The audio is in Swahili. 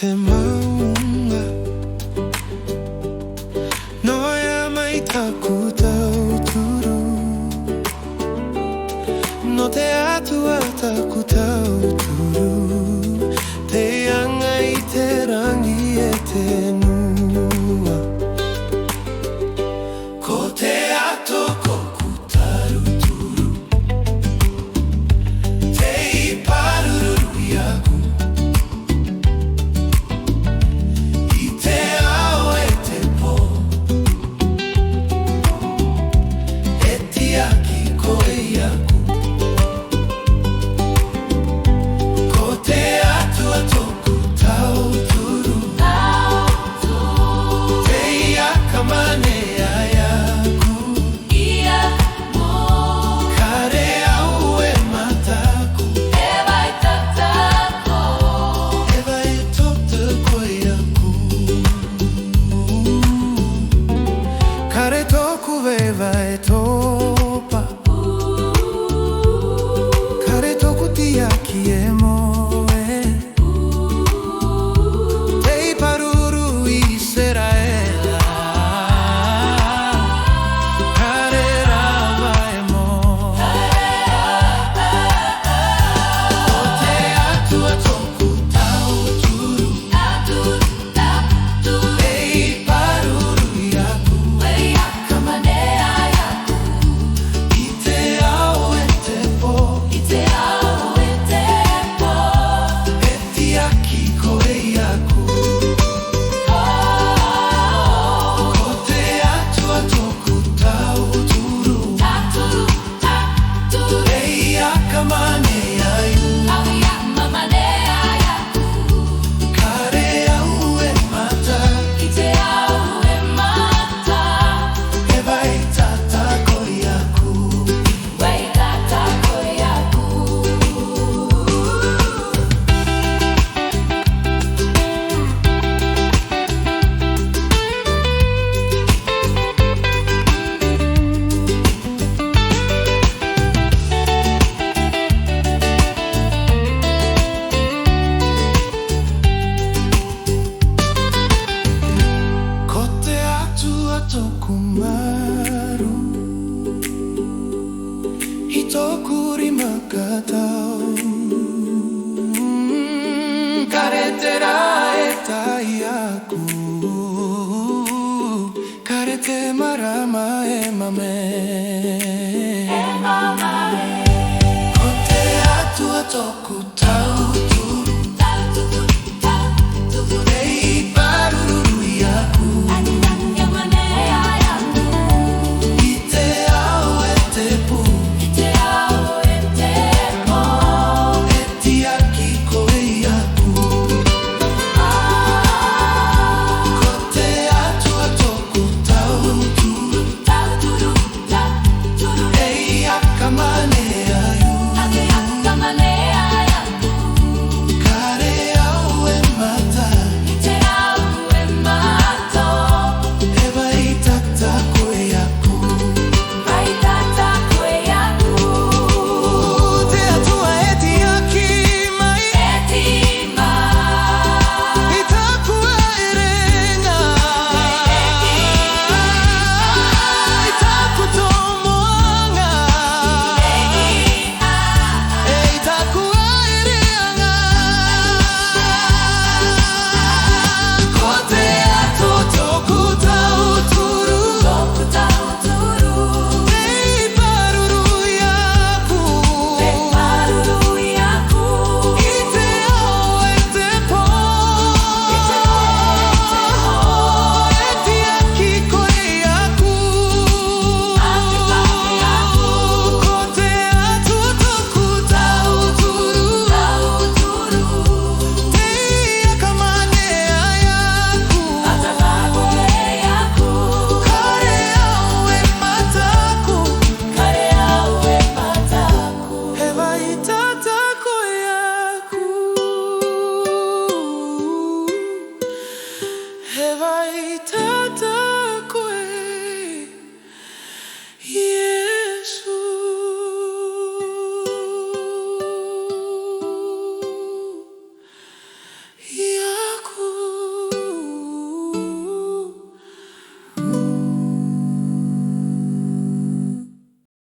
te maunga Noia mai taku tau turu No te atua taku tau turu Te anga I te rangi e te nua Ko te ato koku taru turu Te I paruru I aku I te ao e te po E ti aki koe I aku Ko te atua toku tau turu Te I akamane ai aku Kare au e mataku E vai tota koe aku Kare toku vewa e topa Kare toku tiaki e moe Te I paruru I seraela Kare rawa e moe Ko te atua toku tau turu Te I paruru I aku I te ao e te po E ti aki koe I aku Ko te atua toku tau turu Te I akamane ai Kare au e mata E vai tata koe aku Ko te atua toku maru I toku rima katau Kare te rā e tai aku Kare te marama e mame Ko te atua toku tau